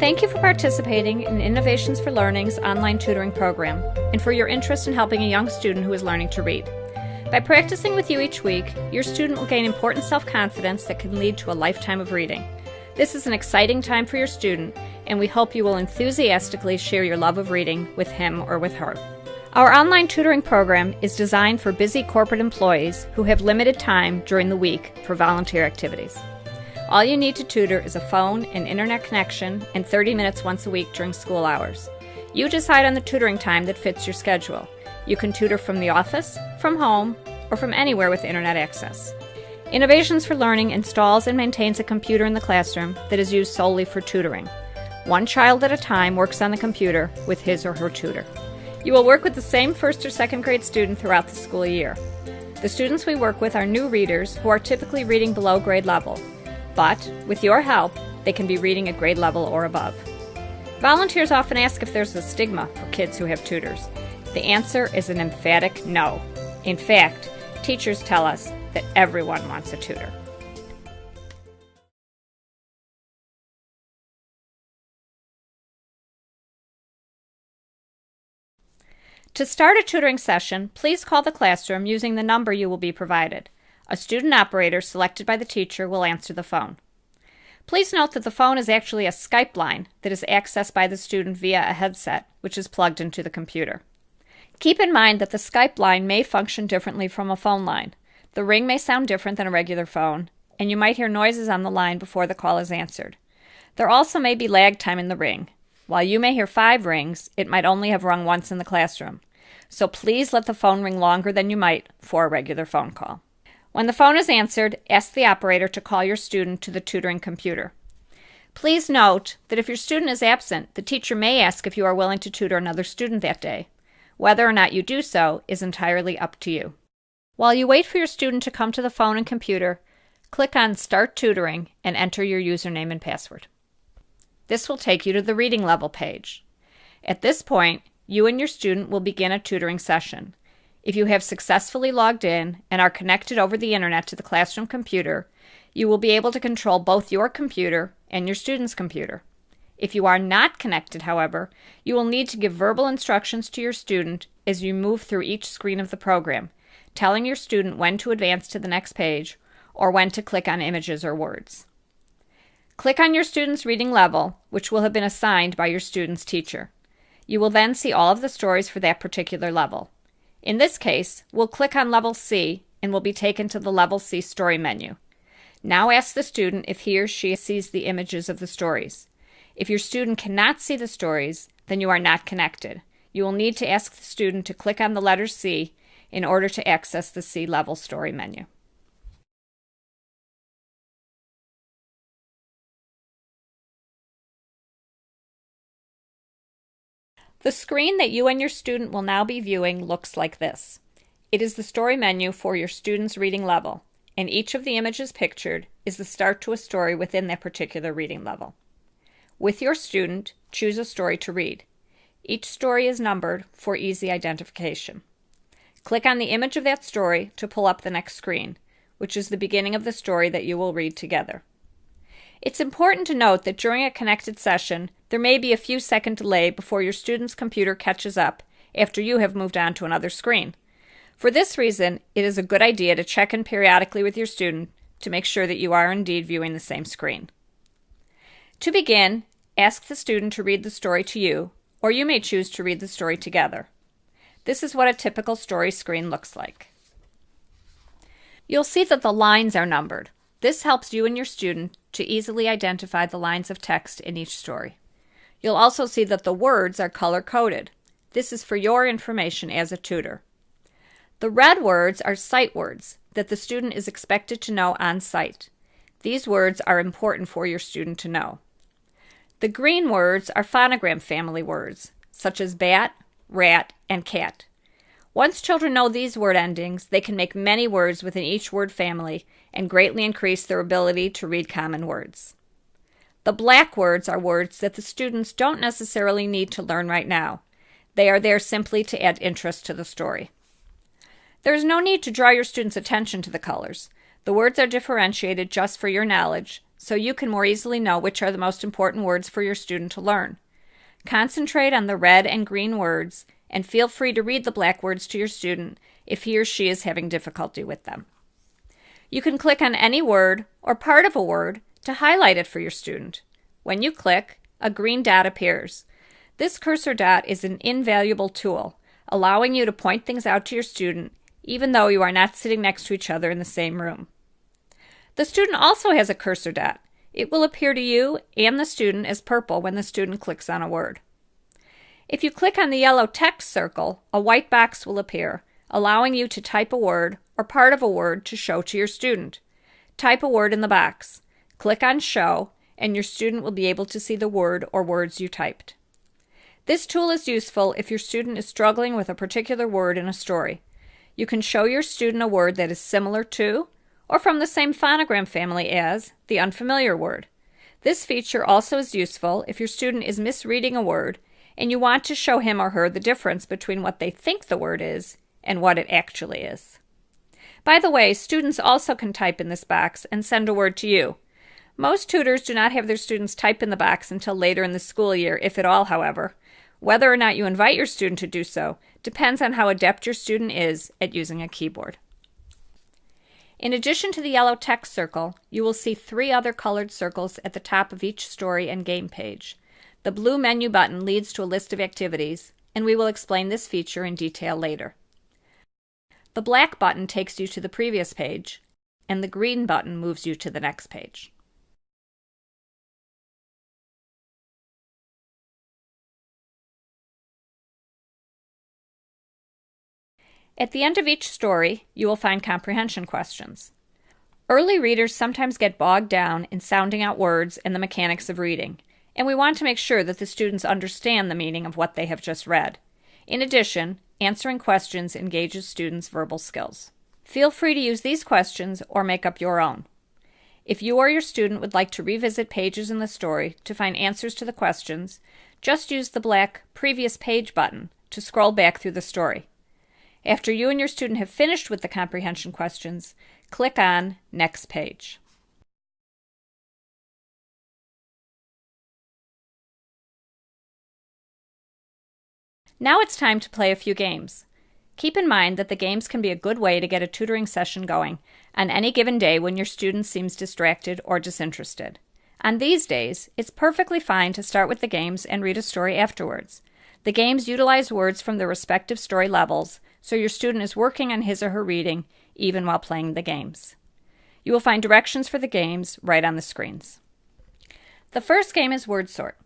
Thank you for participating in Innovations for Learning's online tutoring program and for your interest in helping a young student who is learning to read. By practicing with you each week, your student will gain important self-confidence that can lead to a lifetime of reading. This is an exciting time for your student, and we hope you will enthusiastically share your love of reading with him or with her. Our online tutoring program is designed for busy corporate employees who have limited time during the week for volunteer activities. All you need to tutor is a phone, an internet connection, and 30 minutes once a week during school hours. You decide on the tutoring time that fits your schedule. You can tutor from the office, from home, or from anywhere with internet access. Innovations for Learning installs and maintains a computer in the classroom that is used solely for tutoring. One child at a time works on the computer with his or her tutor. You will work with the same first or second grade student throughout the school year. The students we work with are new readers who are typically reading below grade level. But, with your help, they can be reading at grade level or above. Volunteers often ask if there's a stigma for kids who have tutors. The answer is an emphatic no. In fact, teachers tell us that everyone wants a tutor. To start a tutoring session, please call the classroom using the number you will be provided. A student operator selected by the teacher will answer the phone. Please note that the phone is actually a Skype line that is accessed by the student via a headset, which is plugged into the computer. Keep in mind that the Skype line may function differently from a phone line. The ring may sound different than a regular phone, and you might hear noises on the line before the call is answered. There also may be lag time in the ring. While you may hear 5 rings, it might only have rung once in the classroom. So please let the phone ring longer than you might for a regular phone call. When the phone is answered, ask the operator to call your student to the tutoring computer. Please note that if your student is absent, the teacher may ask if you are willing to tutor another student that day. Whether or not you do so is entirely up to you. While you wait for your student to come to the phone and computer, click on Start Tutoring and enter your username and password. This will take you to the reading level page. At this point, you and your student will begin a tutoring session. If you have successfully logged in and are connected over the internet to the classroom computer, you will be able to control both your computer and your student's computer. If you are not connected, however, you will need to give verbal instructions to your student as you move through each screen of the program, telling your student when to advance to the next page or when to click on images or words. Click on your student's reading level, which will have been assigned by your student's teacher. You will then see all of the stories for that particular level. In this case, we'll click on Level C and will be taken to the Level C story menu. Now ask the student if he or she sees the images of the stories. If your student cannot see the stories, then you are not connected. You will need to ask the student to click on the letter C in order to access the C level story menu. The screen that you and your student will now be viewing looks like this. It is the story menu for your student's reading level, and each of the images pictured is the start to a story within that particular reading level. With your student, choose a story to read. Each story is numbered for easy identification. Click on the image of that story to pull up the next screen, which is the beginning of the story that you will read together. It's important to note that during a connected session, there may be a few second delay before your student's computer catches up after you have moved on to another screen. For this reason, it is a good idea to check in periodically with your student to make sure that you are indeed viewing the same screen. To begin, ask the student to read the story to you, or you may choose to read the story together. This is what a typical story screen looks like. You'll see that the lines are numbered. This helps you and your student to easily identify the lines of text in each story. You'll also see that the words are color-coded. This is for your information as a tutor. The red words are sight words that the student is expected to know on sight. These words are important for your student to know. The green words are phonogram family words, such as bat, rat, and cat. Once children know these word endings, they can make many words within each word family and greatly increase their ability to read common words. The black words are words that the students don't necessarily need to learn right now. They are there simply to add interest to the story. There is no need to draw your students' attention to the colors. The words are differentiated just for your knowledge, so you can more easily know which are the most important words for your student to learn. Concentrate on the red and green words, and feel free to read the black words to your student if he or she is having difficulty with them. You can click on any word or part of a word to highlight it for your student. When you click, a green dot appears. This cursor dot is an invaluable tool, allowing you to point things out to your student even though you are not sitting next to each other in the same room. The student also has a cursor dot. It will appear to you and the student as purple when the student clicks on a word. If you click on the yellow text circle, a white box will appear, allowing you to type a word or part of a word to show to your student. Type a word in the box. Click on Show, and your student will be able to see the word or words you typed. This tool is useful if your student is struggling with a particular word in a story. You can show your student a word that is similar to, or from the same phonogram family as, the unfamiliar word. This feature also is useful if your student is misreading a word and you want to show him or her the difference between what they think the word is and what it actually is. By the way, students also can type in this box and send a word to you. Most tutors do not have their students type in the box until later in the school year, if at all, however. Whether or not you invite your student to do so depends on how adept your student is at using a keyboard. In addition to the yellow text circle, you will see 3 other colored circles at the top of each story and game page. The blue menu button leads to a list of activities, and we will explain this feature in detail later. The black button takes you to the previous page, and the green button moves you to the next page. At the end of each story, you will find comprehension questions. Early readers sometimes get bogged down in sounding out words and the mechanics of reading, and we want to make sure that the students understand the meaning of what they have just read. In addition, answering questions engages students' verbal skills. Feel free to use these questions or make up your own. If you or your student would like to revisit pages in the story to find answers to the questions, just use the black Previous Page button to scroll back through the story. After you and your student have finished with the comprehension questions, click on Next Page. Now it's time to play a few games. Keep in mind that the games can be a good way to get a tutoring session going on any given day when your student seems distracted or disinterested. On these days, it's perfectly fine to start with the games and read a story afterwards. The games utilize words from their respective story levels, so your student is working on his or her reading even while playing the games. You will find directions for the games right on the screens. The first game is Word Sort.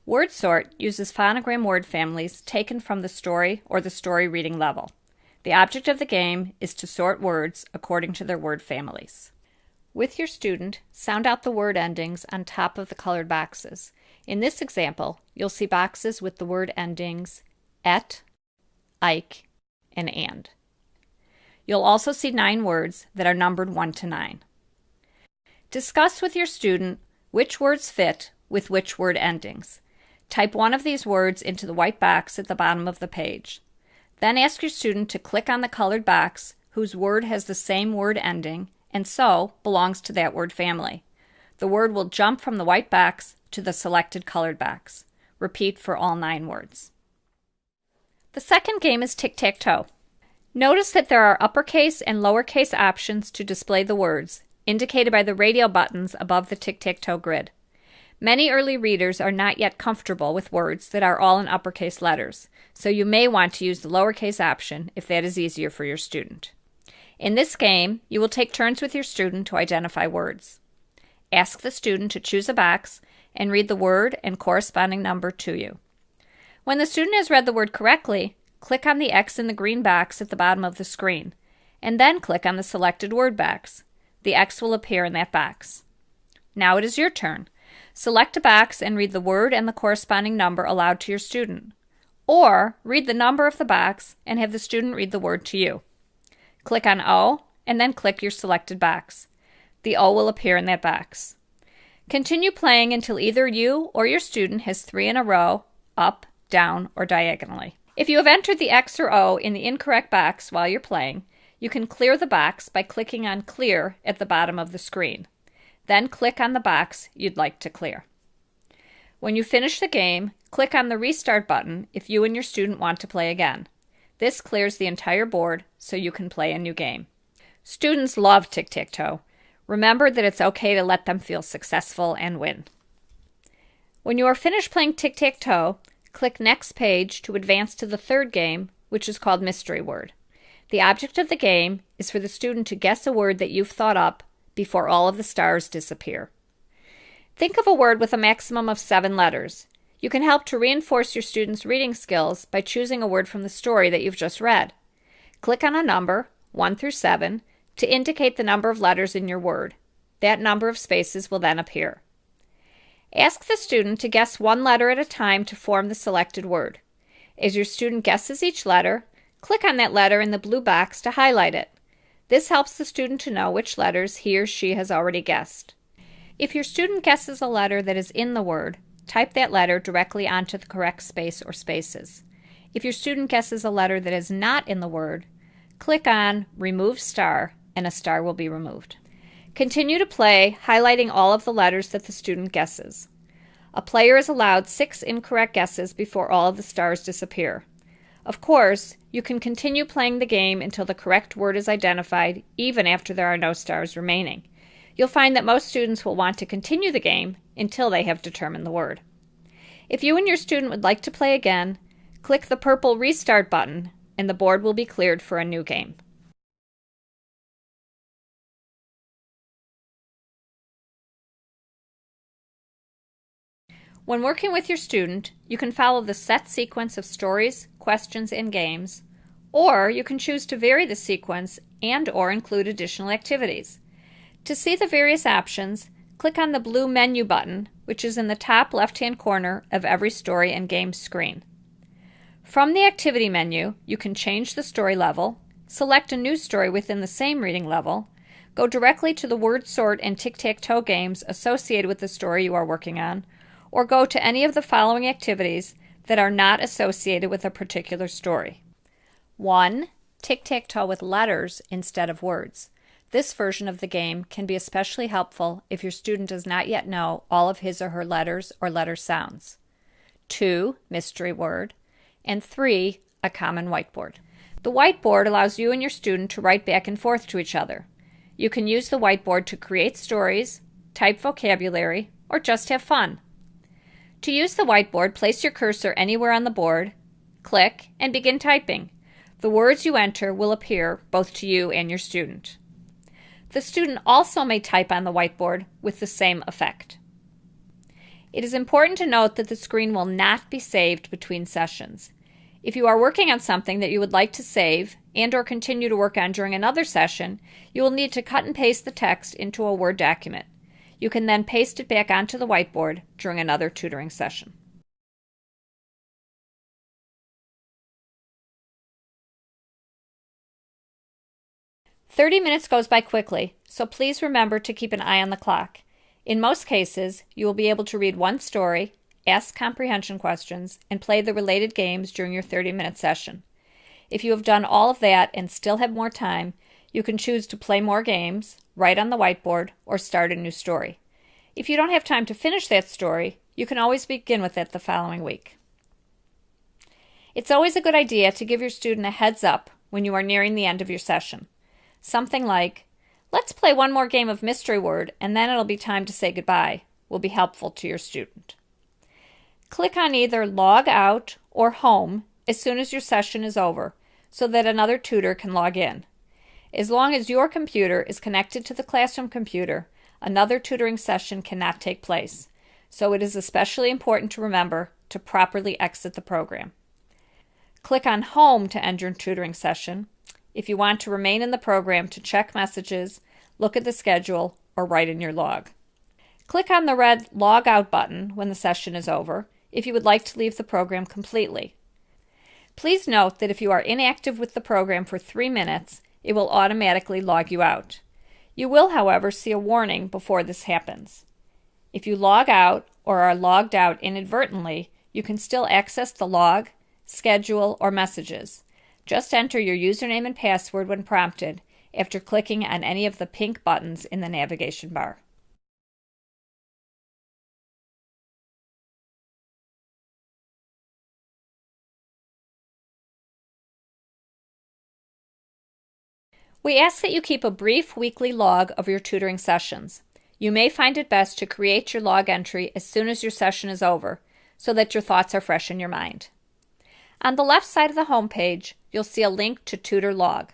Word Sort uses phonogram word families taken from the story or the story reading level. The object of the game is to sort words according to their word families. With your student, sound out the word endings on top of the colored boxes. In this example, you'll see boxes with the word endings et, ike, and. You'll also see 9 words that are numbered 1 to 9. Discuss with your student which words fit with which word endings. Type one of these words into the white box at the bottom of the page. Then ask your student to click on the colored box whose word has the same word ending and so belongs to that word family. The word will jump from the white box to the selected colored box. Repeat for all 9 words. The second game is Tic-Tac-Toe. Notice that there are uppercase and lowercase options to display the words, indicated by the radial buttons above the tic-tac-toe grid. Many early readers are not yet comfortable with words that are all in uppercase letters, so you may want to use the lowercase option if that is easier for your student. In this game, you will take turns with your student to identify words. Ask the student to choose a box and read the word and corresponding number to you. When the student has read the word correctly, click on the X in the green box at the bottom of the screen, and then click on the selected word box. The X will appear in that box. Now it is your turn. Select a box and read the word and the corresponding number aloud to your student. Or read the number of the box and have the student read the word to you. Click on O and then click your selected box. The O will appear in that box. Continue playing until either you or your student has 3 in a row, up, down, or diagonally. If you have entered the X or O in the incorrect box while you're playing, you can clear the box by clicking on Clear at the bottom of the screen. Then click on the box you'd like to clear. When you finish the game, click on the Restart button if you and your student want to play again. This clears the entire board so you can play a new game. Students love tic-tac-toe. Remember that it's okay to let them feel successful and win. When you are finished playing tic-tac-toe, click Next Page to advance to the third game, which is called Mystery Word. The object of the game is for the student to guess a word that you've thought up before all of the stars disappear. Think of a word with a maximum of 7 letters. You can help to reinforce your students' reading skills by choosing a word from the story that you've just read. Click on a number, 1 through 7, to indicate the number of letters in your word. That number of spaces will then appear. Ask the student to guess 1 letter at a time to form the selected word. As your student guesses each letter, click on that letter in the blue box to highlight it. This helps the student to know which letters he or she has already guessed. If your student guesses a letter that is in the word, type that letter directly onto the correct space or spaces. If your student guesses a letter that is not in the word, click on Remove Star and a star will be removed. Continue to play, highlighting all of the letters that the student guesses. A player is allowed 6 incorrect guesses before all of the stars disappear. Of course, you can continue playing the game until the correct word is identified, even after there are no stars remaining. You'll find that most students will want to continue the game until they have determined the word. If you and your student would like to play again, click the purple Restart button and the board will be cleared for a new game. When working with your student, you can follow the set sequence of stories, questions, and games, or you can choose to vary the sequence and/or include additional activities. To see the various options, click on the blue menu button, which is in the top left-hand corner of every story and game screen. From the activity menu, you can change the story level, select a new story within the same reading level, go directly to the word sort and tic-tac-toe games associated with the story you are working on, or go to any of the following activities that are not associated with a particular story. 1. Tic-tac-toe with letters instead of words. This version of the game can be especially helpful if your student does not yet know all of his or her letters or letter sounds. 2. Mystery word. And 3. A common whiteboard. The whiteboard allows you and your student to write back and forth to each other. You can use the whiteboard to create stories, type vocabulary, or just have fun. To use the whiteboard, place your cursor anywhere on the board, click, and begin typing. The words you enter will appear both to you and your student. The student also may type on the whiteboard with the same effect. It is important to note that the screen will not be saved between sessions. If you are working on something that you would like to save and/or continue to work on during another session, you will need to cut and paste the text into a Word document. You can then paste it back onto the whiteboard during another tutoring session. "30 minutes goes by quickly, so please remember to keep an eye on the clock. In most cases, you will be able to read one story, ask comprehension questions, and play the related games during your 30-minute session. If you have done all of that and still have more time, you can choose to play more games, write on the whiteboard, or start a new story. If you don't have time to finish that story, you can always begin with it the following week. It's always a good idea to give your student a heads up when you are nearing the end of your session. Something like, "Let's play one more game of Mystery Word and then it'll be time to say goodbye," will be helpful to your student. Click on either Log Out or Home as soon as your session is over so that another tutor can log in. As long as your computer is connected to the classroom computer, another tutoring session cannot take place, so it is especially important to remember to properly exit the program. Click on Home to end your tutoring session if you want to remain in the program to check messages, look at the schedule, or write in your log. Click on the red Log Out button when the session is over if you would like to leave the program completely. Please note that if you are inactive with the program for 3 minutes, it will automatically log you out. You will, however, see a warning before this happens. If you log out or are logged out inadvertently, you can still access the log, schedule, or messages. Just enter your username and password when prompted after clicking on any of the pink buttons in the navigation bar. We ask that you keep a brief weekly log of your tutoring sessions. You may find it best to create your log entry as soon as your session is over, so that your thoughts are fresh in your mind. On the left side of the home page, you'll see a link to Tutor Log.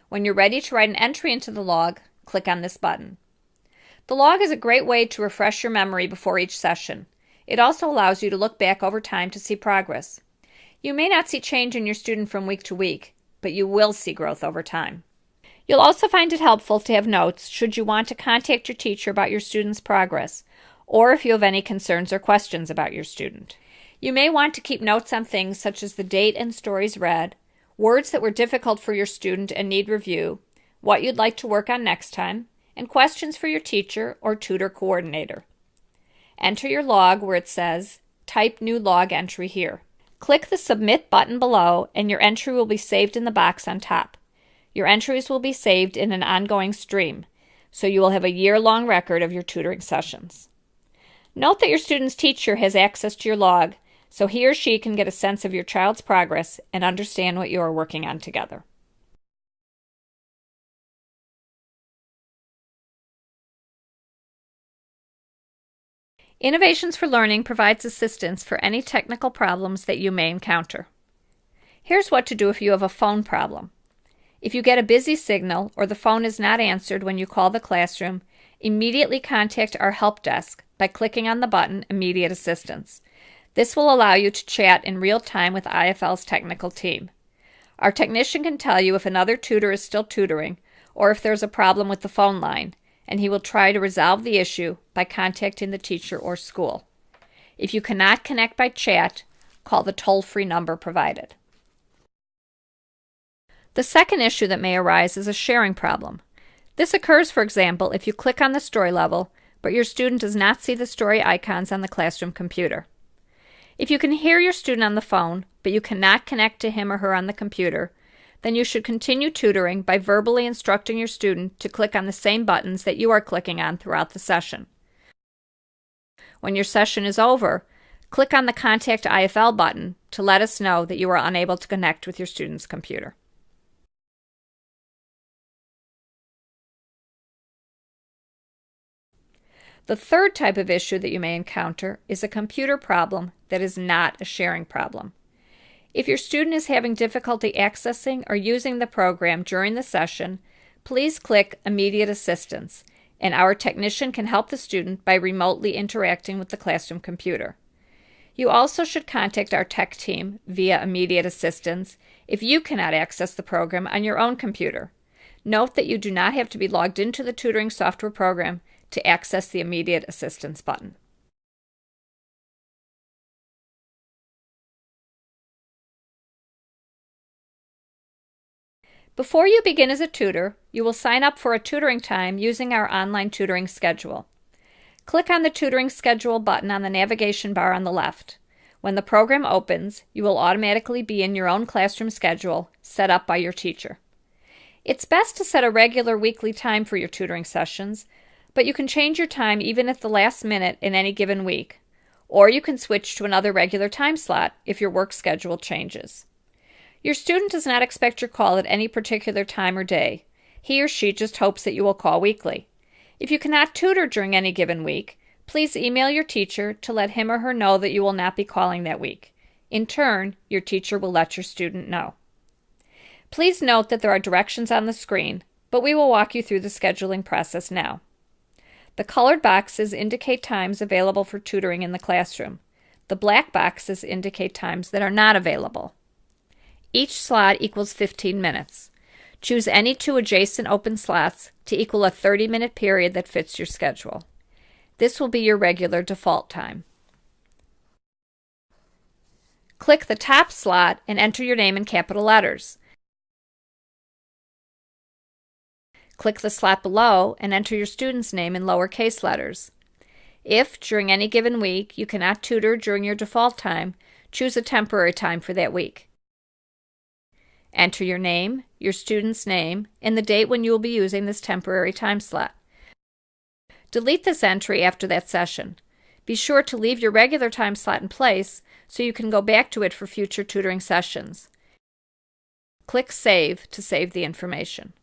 When you're ready to write an entry into the log, click on this button. The log is a great way to refresh your memory before each session. It also allows you to look back over time to see progress. You may not see change in your student from week to week, but you will see growth over time. You'll also find it helpful to have notes should you want to contact your teacher about your student's progress, or if you have any concerns or questions about your student. You may want to keep notes on things such as the date and stories read, words that were difficult for your student and need review, what you'd like to work on next time, and questions for your teacher or tutor coordinator. Enter your log where it says, Type New Log Entry here. Click the Submit button below and your entry will be saved in the box on top. Your entries will be saved in an ongoing stream, so you will have a year-long record of your tutoring sessions. Note that your student's teacher has access to your log, so he or she can get a sense of your child's progress and understand what you are working on together. Innovations for Learning provides assistance for any technical problems that you may encounter. Here's what to do if you have a phone problem. If you get a busy signal or the phone is not answered when you call the classroom, immediately contact our help desk by clicking on the button Immediate Assistance. This will allow you to chat in real time with IFL's technical team. Our technician can tell you if another tutor is still tutoring or if there's a problem with the phone line, and he will try to resolve the issue by contacting the teacher or school. If you cannot connect by chat, call the toll-free number provided. The second issue that may arise is a sharing problem. This occurs, for example, if you click on the story level, but your student does not see the story icons on the classroom computer. If you can hear your student on the phone, but you cannot connect to him or her on the computer, then you should continue tutoring by verbally instructing your student to click on the same buttons that you are clicking on throughout the session. When your session is over, click on the Contact IFL button to let us know that you are unable to connect with your student's computer. The third type of issue that you may encounter is a computer problem that is not a sharing problem. If your student is having difficulty accessing or using the program during the session, please click Immediate Assistance, and our technician can help the student by remotely interacting with the classroom computer. You also should contact our tech team via Immediate Assistance if you cannot access the program on your own computer. Note that you do not have to be logged into the tutoring software program to access the Immediate Assistance button. Before you begin as a tutor, you will sign up for a tutoring time using our online tutoring schedule. Click on the Tutoring Schedule button on the navigation bar on the left. When the program opens, you will automatically be in your own classroom schedule set up by your teacher. It's best to set a regular weekly time for your tutoring sessions, but you can change your time even at the last minute in any given week, or you can switch to another regular time slot if your work schedule changes. Your student does not expect your call at any particular time or day. He or she just hopes that you will call weekly. If you cannot tutor during any given week, please email your teacher to let him or her know that you will not be calling that week. In turn, your teacher will let your student know. Please note that there are directions on the screen, but we will walk you through the scheduling process now. The colored boxes indicate times available for tutoring in the classroom. The black boxes indicate times that are not available. Each slot equals 15 minutes. Choose any two adjacent open slots to equal a 30-minute period that fits your schedule. This will be your regular default time. Click the top slot and enter your name in capital letters. Click the slot below and enter your student's name in lowercase letters. If, during any given week, you cannot tutor during your default time, choose a temporary time for that week. Enter your name, your student's name, and the date when you will be using this temporary time slot. Delete this entry after that session. Be sure to leave your regular time slot in place so you can go back to it for future tutoring sessions. Click Save to save the information.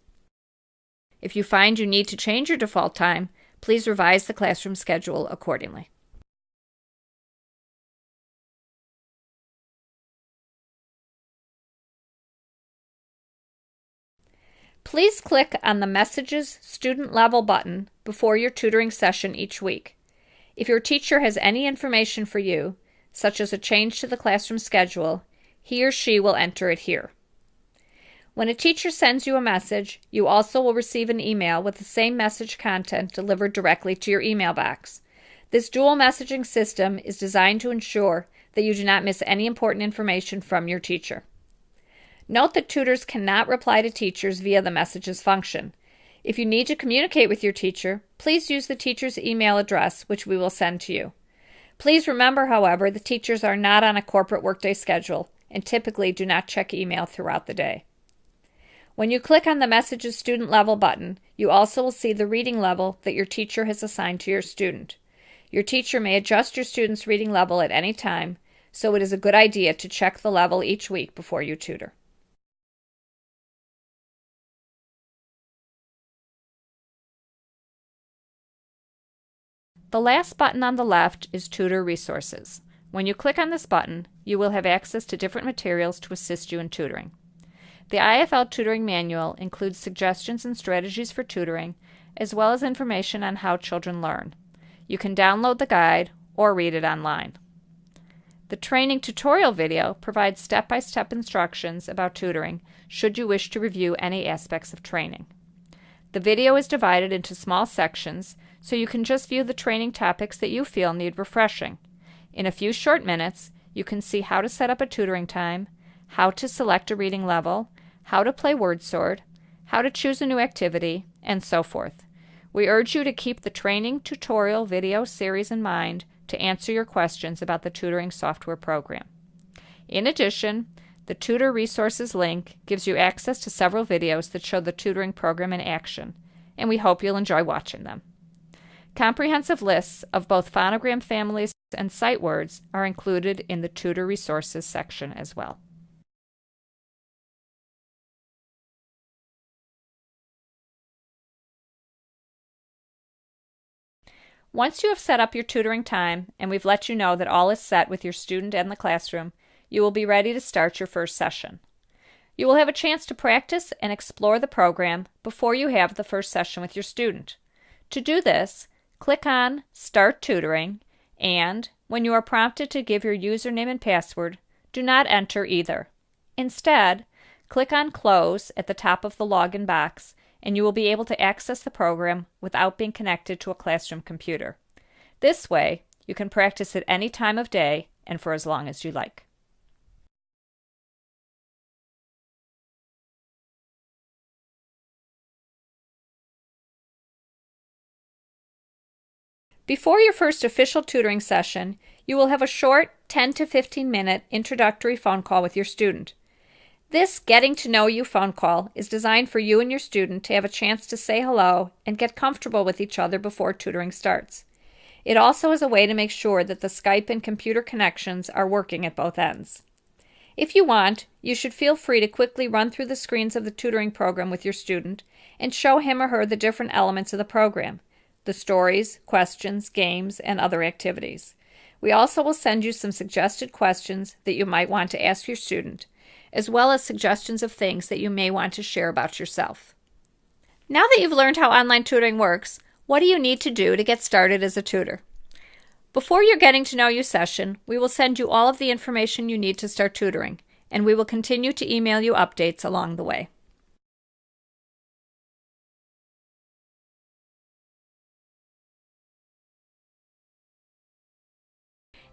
If you find you need to change your default time, please revise the classroom schedule accordingly. Please click on the Messages Student Level button before your tutoring session each week. If your teacher has any information for you, such as a change to the classroom schedule, he or she will enter it here. When a teacher sends you a message, you also will receive an email with the same message content delivered directly to your email box. This dual messaging system is designed to ensure that you do not miss any important information from your teacher. Note that tutors cannot reply to teachers via the Messages function. If you need to communicate with your teacher, please use the teacher's email address, which we will send to you. Please remember, however, that teachers are not on a corporate workday schedule and typically do not check email throughout the day. When you click on the Messages Student Level button, you also will see the reading level that your teacher has assigned to your student. Your teacher may adjust your student's reading level at any time, so it is a good idea to check the level each week before you tutor. The last button on the left is Tutor Resources. When you click on this button, you will have access to different materials to assist you in tutoring. The IFL Tutoring Manual includes suggestions and strategies for tutoring, as well as information on how children learn. You can download the guide or read it online. The training tutorial video provides step-by-step instructions about tutoring should you wish to review any aspects of training. The video is divided into small sections, so you can just view the training topics that you feel need refreshing. In a few short minutes, you can see how to set up a tutoring time, how to select a reading level, how to play word sword, how to choose a new activity, and so forth. We urge you to keep the training tutorial video series in mind to answer your questions about the tutoring software program. In addition, the Tutor Resources link gives you access to several videos that show the tutoring program in action, and we hope you'll enjoy watching them. Comprehensive lists of both phonogram families and sight words are included in the Tutor Resources section as well. Once you have set up your tutoring time and we've let you know that all is set with your student and the classroom, you will be ready to start your first session. You will have a chance to practice and explore the program before you have the first session with your student. To do this, click on Start Tutoring, and when you are prompted to give your username and password, do not enter either. Instead, click on Close at the top of the login box, and you will be able to access the program without being connected to a classroom computer. This way, you can practice at any time of day and for as long as you like. Before your first official tutoring session, you will have a short 10 to 15 minute introductory phone call with your student. This getting to know you phone call is designed for you and your student to have a chance to say hello and get comfortable with each other before tutoring starts. It also is a way to make sure that the Skype and computer connections are working at both ends. If you want, you should feel free to quickly run through the screens of the tutoring program with your student and show him or her the different elements of the program: the stories, questions, games, and other activities. We also will send you some suggested questions that you might want to ask your student, as well as suggestions of things that you may want to share about yourself. Now that you've learned how online tutoring works, what do you need to do to get started as a tutor? Before your Getting to Know You session, we will send you all of the information you need to start tutoring, and we will continue to email you updates along the way.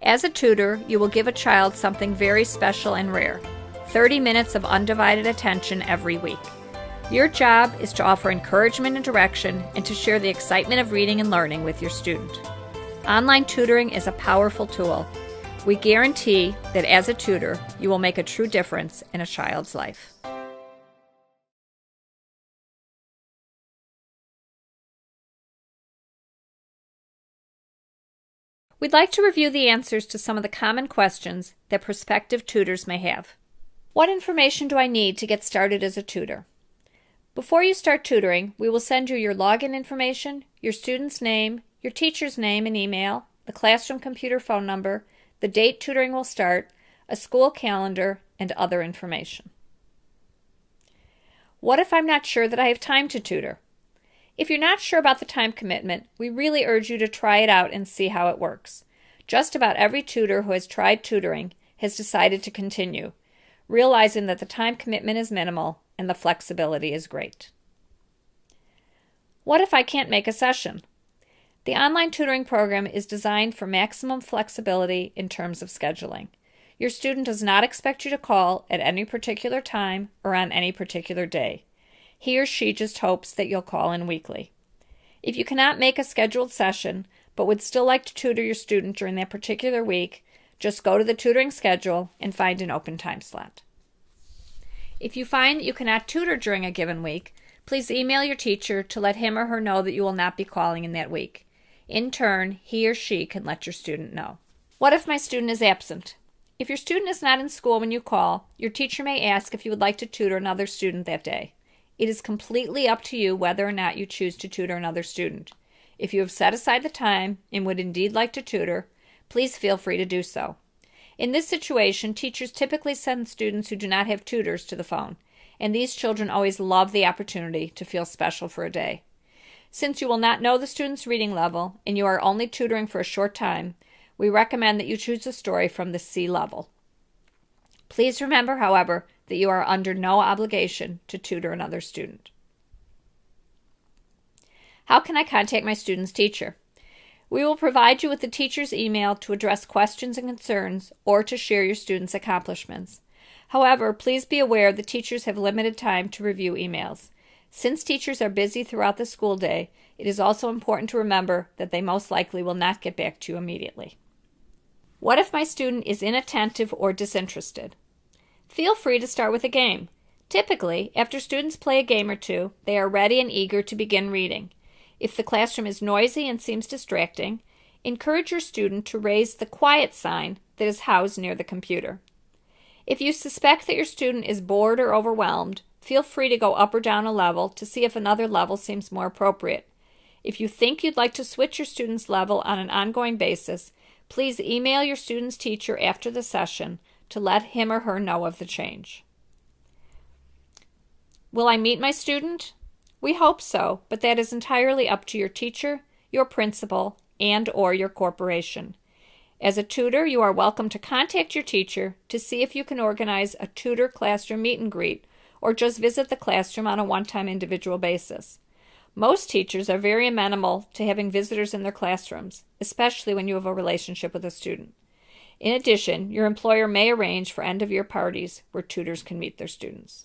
As a tutor, you will give a child something very special and rare: 30 minutes of undivided attention every week. Your job is to offer encouragement and direction and to share the excitement of reading and learning with your student. Online tutoring is a powerful tool. We guarantee that as a tutor, you will make a true difference in a child's life. We'd like to review the answers to some of the common questions that prospective tutors may have. What information do I need to get started as a tutor? Before you start tutoring, we will send you your login information, your student's name, your teacher's name and email, the classroom computer phone number, the date tutoring will start, a school calendar, and other information. What if I'm not sure that I have time to tutor? If you're not sure about the time commitment, we really urge you to try it out and see how it works. Just about every tutor who has tried tutoring has decided to continue, realizing that the time commitment is minimal and the flexibility is great. What if I can't make a session? The online tutoring program is designed for maximum flexibility in terms of scheduling. Your student does not expect you to call at any particular time or on any particular day. He or she just hopes that you'll call in weekly. If you cannot make a scheduled session but would still like to tutor your student during that particular week, just go to the tutoring schedule and find an open time slot. If you find that you cannot tutor during a given week, please email your teacher to let him or her know that you will not be calling in that week. In turn, he or she can let your student know. What if my student is absent? If your student is not in school when you call, your teacher may ask if you would like to tutor another student that day. It is completely up to you whether or not you choose to tutor another student. If you have set aside the time and would indeed like to tutor, please feel free to do so. In this situation, teachers typically send students who do not have tutors to the phone, and these children always love the opportunity to feel special for a day. Since you will not know the student's reading level and you are only tutoring for a short time, we recommend that you choose a story from the C level. Please remember, however, that you are under no obligation to tutor another student. How can I contact my student's teacher? We will provide you with the teacher's email to address questions and concerns or to share your student's accomplishments. However, please be aware that teachers have limited time to review emails. Since teachers are busy throughout the school day, it is also important to remember that they most likely will not get back to you immediately. What if my student is inattentive or disinterested? Feel free to start with a game. Typically, after students play a game or two, they are ready and eager to begin reading. If the classroom is noisy and seems distracting, encourage your student to raise the quiet sign that is housed near the computer. If you suspect that your student is bored or overwhelmed, feel free to go up or down a level to see if another level seems more appropriate. If you think you'd like to switch your student's level on an ongoing basis, please email your student's teacher after the session to let him or her know of the change. Will I meet my student? We hope so, but that is entirely up to your teacher, your principal, and/or your corporation. As a tutor, you are welcome to contact your teacher to see if you can organize a tutor classroom meet and greet, or just visit the classroom on a one-time individual basis. Most teachers are very amenable to having visitors in their classrooms, especially when you have a relationship with a student. In addition, your employer may arrange for end-of-year parties where tutors can meet their students.